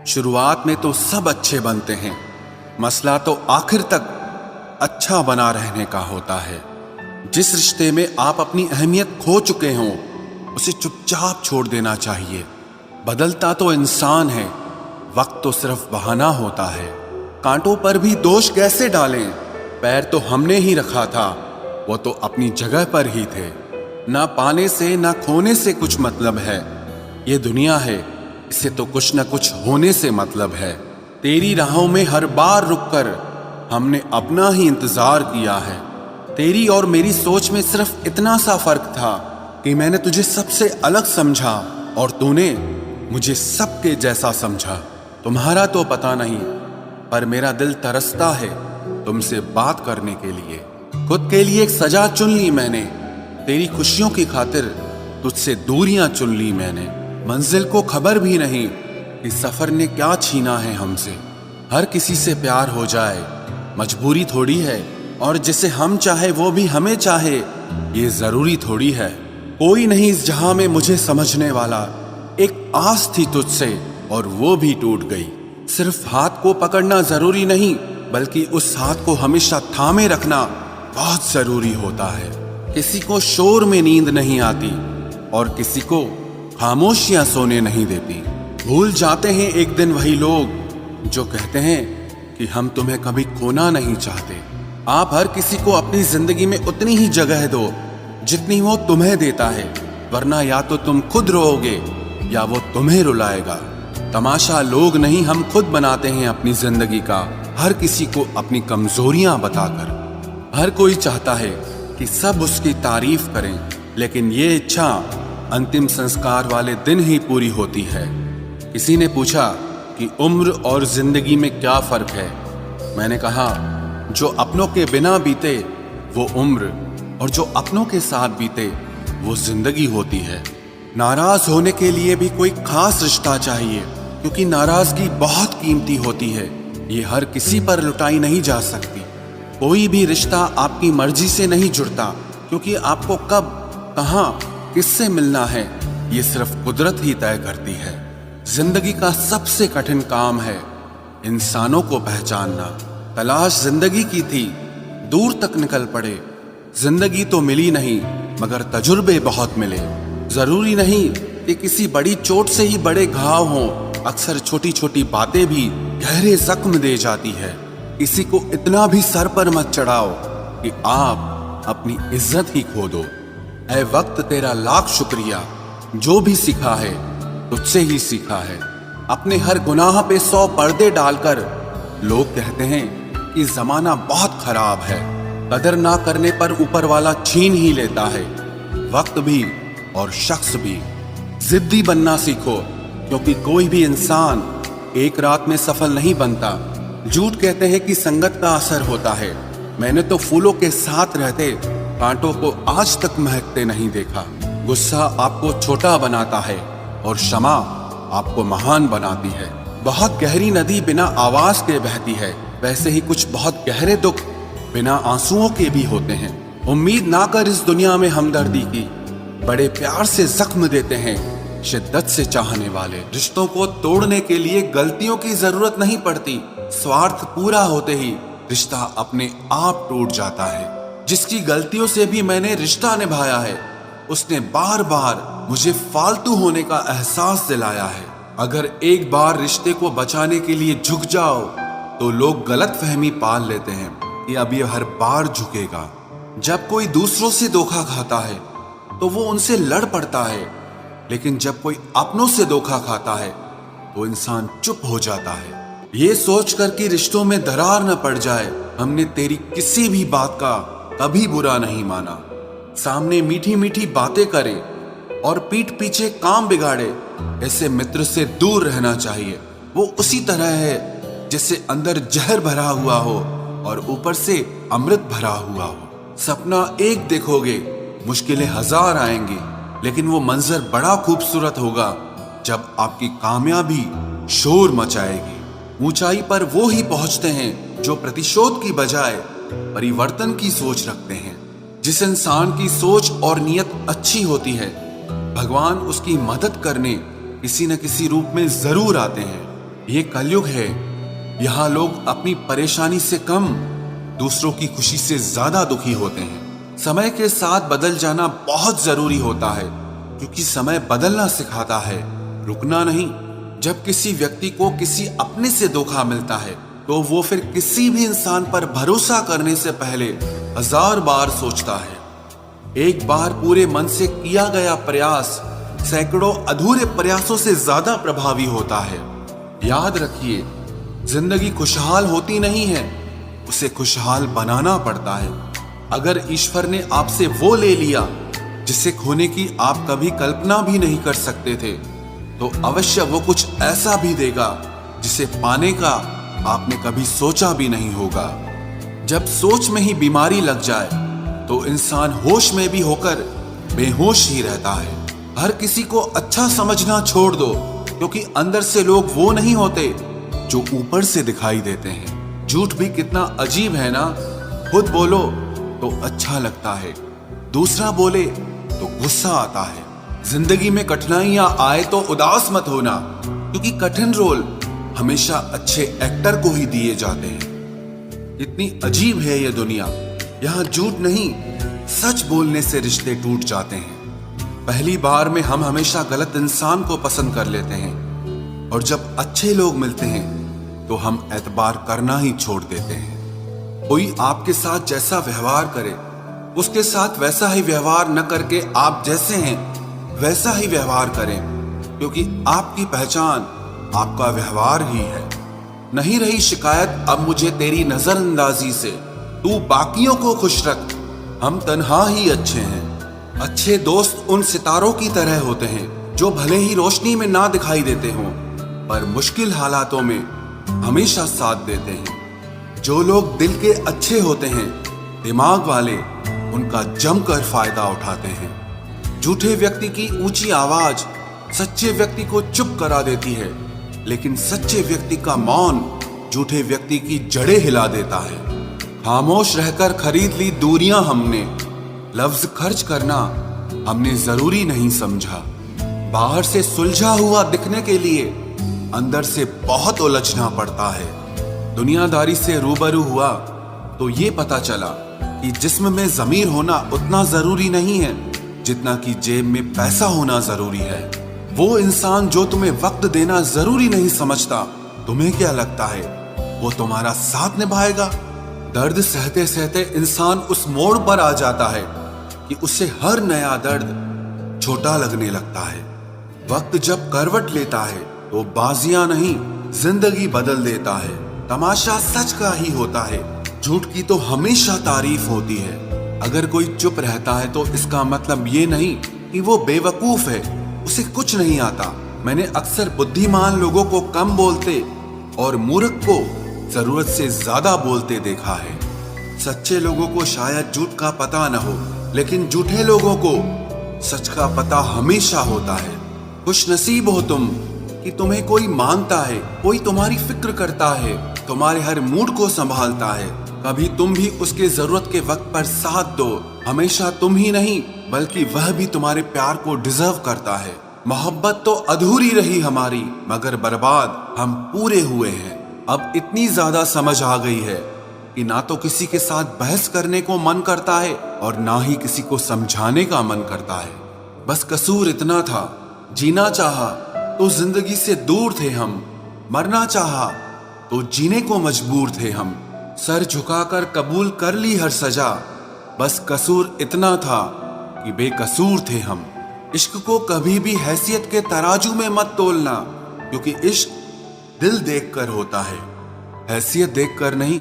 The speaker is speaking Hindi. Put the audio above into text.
शुरुआत में तो सब अच्छे बनते हैं, मसला तो आखिर तक अच्छा बना रहने का होता है। जिस रिश्ते में आप अपनी अहमियत खो चुके हों उसे चुपचाप छोड़ देना चाहिए। बदलता तो इंसान है, वक्त तो सिर्फ बहाना होता है। कांटों पर भी दोष कैसे डालें, पैर तो हमने ही रखा था, वो तो अपनी जगह पर ही थे। ना पाने से ना खोने से कुछ मतलब है, ये दुनिया है, इससे तो कुछ न कुछ होने से मतलब है। तेरी राहों में हर बार रुककर हमने अपना ही इंतजार किया है। तेरी और मेरी सोच में सिर्फ इतना सा फर्क था कि मैंने तुझे सबसे अलग समझा और तूने मुझे सबके जैसा समझा। तुम्हारा तो पता नहीं, पर मेरा दिल तरसता है तुमसे बात करने के लिए। खुद के लिए एक सजा चुन ली मैंने, तेरी खुशियों की खातिर तुझसे दूरियां चुन ली मैंने। मंजिल को खबर भी नहीं कि सफर ने क्या छीना है हमसे। हर किसी से प्यार हो जाए मजबूरी थोड़ी है, और जिसे हम चाहे वो भी हमें चाहे ये जरूरी थोड़ी है। कोई नहीं इस जहां में मुझे समझने वाला, एक आस थी तुझसे और वो भी टूट गई। सिर्फ हाथ को पकड़ना जरूरी नहीं, बल्कि उस हाथ को हमेशा थामे रखना बहुत जरूरी होता है। किसी को शोर में नींद नहीं आती और किसी को खामोशियां सोने नहीं देती। भूल जाते हैं एक दिन वही लोग जो कहते हैं कि हम तुम्हें कभी खोना नहीं चाहते। आप हर किसी को अपनी जिंदगी में उतनी ही जगह दो जितनी वो तुम्हें देता है, वरना या तो तुम खुद रोओगे या वो तुम्हें रुलाएगा। तमाशा लोग नहीं, हम खुद बनाते हैं अपनी जिंदगी का, हर किसी को अपनी कमजोरियां बताकर। हर कोई चाहता है कि सब उसकी तारीफ करें, लेकिन ये इच्छा अंतिम संस्कार वाले दिन ही पूरी होती है। किसी ने पूछा कि उम्र और जिंदगी में क्या फर्क है। मैंने कहा, जो अपनों के बिना बीते वो उम्र, और जो अपनों के साथ बीते वो जिंदगी होती है। नाराज होने के लिए भी कोई खास रिश्ता चाहिए, क्योंकि नाराजगी बहुत कीमती होती है, ये हर किसी पर लुटाई नहीं जा सकती। कोई भी रिश्ता आपकी मर्जी से नहीं जुड़ता, क्योंकि आपको कब कहां किससे मिलना है ये सिर्फ कुदरत ही तय करती है। जिंदगी का सबसे कठिन काम है इंसानों को पहचानना। तलाश जिंदगी की थी, दूर तक निकल पड़े। जिंदगी तो मिली नहीं, मगर तजुर्बे बहुत मिले। जरूरी नहीं कि किसी बड़ी चोट से ही बड़े घाव हों, अक्सर छोटी छोटी बातें भी गहरे जख्म दे जाती है। किसी को इतना भी सर पर मत चढ़ाओ कि आप अपनी इज्जत ही खो दो। ऐ वक्त तेरा लाख शुक्रिया, जो भी सीखा है तुझसे ही सीखा है। अपने हर गुनाह पे 100 पर्दे डालकर लोग कहते हैं कि जमाना बहुत खराब है। कदर ना करने पर ऊपर वाला छीन ही लेता है, वक्त भी और शख्स भी। जिद्दी बनना सीखो, क्योंकि कोई भी इंसान एक रात में सफल नहीं बनता। झूठ कहते हैं कि संगत का असर होता है। मैंने तो फूलों के साथ रहते कांटों को आज तक महकते नहीं देखा। गुस्सा आपको छोटा बनाता है और क्षमा आपको महान बनाती है। बहुत गहरी नदी बिना आवाज के बहती है, वैसे ही कुछ बहुत गहरे दुख बिना आंसुओं के भी होते हैं। उम्मीद ना कर इस दुनिया में हमदर्दी की, बड़े प्यार से जख्म देते हैं शिद्दत से चाहने वाले। रिश्तों को तोड़ने के लिए गलतियों की जरूरत नहीं पड़ती, स्वार्थ पूरा होते ही रिश्ता अपने आप टूट जाता है। जिसकी गलतियों से भी मैंने रिश्ता निभाया है, उसने बार बार मुझे फालतू होने का एहसास दिलाया है। अगर एक बार रिश्ते को बचाने के लिए झुक जाओ तो लोग गलत फहमी पाल लेते हैं कि अब ये हर बार झुकेगा। जब कोई दूसरों से धोखा खाता है तो वो उनसे लड़ पड़ता है, लेकिन जब कोई अपनों से धोखा खाता है तो इंसान चुप हो जाता है। ये सोचकर कि रिश्तों में दरार न पड़ जाए, हमने तेरी किसी भी बात का कभी बुरा नहीं माना। सामने मीठी मीठी बातें करे और पीठ पीछे काम बिगाड़े, ऐसे मित्र से दूर रहना चाहिए। वो उसी तरह है जैसे अंदर जहर भरा हुआ हो और ऊपर से अमृत भरा हुआ हो। सपना एक देखोगे, मुश्किलें 1000 आएंगी, लेकिन वो मंजर बड़ा खूबसूरत होगा जब आपकी कामयाबी शोर मचाएगी। ऊंचाई पर वो ही पहुंचते हैं जो प्रतिशोध की बजाय परिवर्तन की सोच रखते हैं। जिस इंसान की सोच और नीयत अच्छी होती है, भगवान उसकी मदद करने किसी न किसी रूप में जरूर आते हैं। ये कलयुग है। यहाँ लोग अपनी परेशानी से कम दूसरों की खुशी से ज्यादा दुखी होते हैं। समय के साथ बदल जाना बहुत जरूरी होता है, क्योंकि समय बदलना सिखाता है, रुकना नहीं। जब किसी व्यक्ति को किसी अपने से धोखा मिलता है तो वो फिर किसी भी इंसान पर भरोसा करने से पहले 1000 बार सोचता है। एक बार पूरे मन से किया गया प्रयास सैकड़ों अधूरे प्रयासों से ज्यादा प्रभावी होता है। याद रखिए, जिंदगी खुशहाल होती नहीं है, उसे खुशहाल बनाना पड़ता है। अगर ईश्वर ने आपसे वो ले लिया जिसे खोने की आप कभी कल्पना भी नहीं कर सकते थे, तो अवश्य वो कुछ ऐसा भी देगा जिसे पाने का आपने कभी सोचा भी नहीं होगा। जब सोच में ही बीमारी लग जाए तो इंसान होश में भी होकर बेहोश ही रहता है। हर किसी को अच्छा समझना छोड़ दो, क्योंकि अंदर से लोग वो नहीं होते जो ऊपर से दिखाई देते हैं। झूठ भी कितना अजीब है ना। खुद बोलो तो अच्छा लगता है, दूसरा बोले तो गुस्सा आता है। जिंदगी में कठिनाइयां आए तो उदास मत होना, क्योंकि कठिन रोल हमेशा अच्छे एक्टर को ही दिए जाते हैं। इतनी अजीब है ये दुनिया। यहाँ झूठ नहीं, सच बोलने से रिश्ते टूट जाते हैं। पहली बार में हम हमेशा गलत इंसान को पसंद कर लेते हैं, और जब अच्छे लोग मिलते हैं तो हम एतबार करना ही छोड़ देते हैं। कोई आपके साथ जैसा व्यवहार करे, उसके साथ वैसा ही व्यवहार न करके आप जैसे हैं वैसा ही व्यवहार करें, क्योंकि आपकी पहचान आपका व्यवहार ही है। नहीं रही शिकायत अब मुझे तेरी नजरअंदाजी से, तू बाकियों को खुश रख, हम तन्हा ही अच्छे हैं। अच्छे दोस्त उन सितारों की तरह होते हैं जो भले ही रोशनी में ना दिखाई देते हों, पर मुश्किल हालातों में हमेशा साथ देते हैं। जो लोग दिल के अच्छे होते हैं, दिमाग वाले, उनका जमकर फायदा उठाते हैं। झूठे व्यक्ति की ऊंची आवाज सच्चे व्यक्ति को चुप करा देती है, लेकिन सच्चे व्यक्ति का मौन झूठे व्यक्ति की जड़ें हिला देता है। खामोश रहकर खरीद ली दूरियां हमने, लफ्ज खर्च करना हमने जरूरी नहीं समझा। बाहर से सुलझा हुआ दिखने के लिए अंदर से बहुत उलझना पड़ता है। दुनियादारी से रूबरू हुआ तो ये पता चला कि जिस्म में ज़मीर होना उतना जरूरी नहीं है जितना कि जेब में पैसा होना जरूरी है। वो इंसान जो तुम्हें वक्त देना जरूरी नहीं समझता, तुम्हें क्या लगता है वो तुम्हारा साथ निभाएगा? दर्द सहते सहते इंसान उस मोड़ पर आ जाता है कि उसे हर नया दर्द छोटा लगने लगता है। वक्त जब करवट लेता है तो बाजियां नहीं, जिंदगी बदल देता है। तमाशा सच का ही होता है, झूठ की तो हमेशा तारीफ होती है। अगर कोई चुप रहता है तो इसका मतलब ये नहीं कि वो बेवकूफ है, उसे कुछ नहीं आता। मैंने अक्सर बुद्धिमान लोगों को कम बोलते और मूर्ख को जरूरत से ज्यादा बोलते देखा है। सच्चे लोगों को शायद झूठ का पता न हो, लेकिन झूठे लोगों को सच का पता हमेशा होता है। खुश नसीब हो तुम कि तुम्हें कोई मानता है, कोई तुम्हारी फिक्र करता है, तुम्हारे हर मूड को संभालता है। कभी तुम भी उसके जरूरत के वक्त पर साथ दो। हमेशा तुम ही नहीं बल्कि वह भी तुम्हारे प्यार को डिजर्व करता है। मोहब्बत तो अधूरी रही हमारी, मगर बर्बाद हम पूरे हुए हैं। अब इतनी ज्यादा समझ आ गई है कि ना तो किसी के साथ बहस करने को मन करता है और ना ही किसी को समझाने का मन करता है। बस कसूर इतना था, जीना चाहा तो जिंदगी से दूर थे हम, मरना चाहा तो जीने को मजबूर थे हम। सर झुकाकर कबूल कर ली हर सजा, बस कसूर इतना था कि बेकसूर थे हम। इश्क को कभी भी हैसियत के तराजू में मत तोलना, क्योंकि इश्क दिल देखकर होता है, हैसियत देखकर नहीं।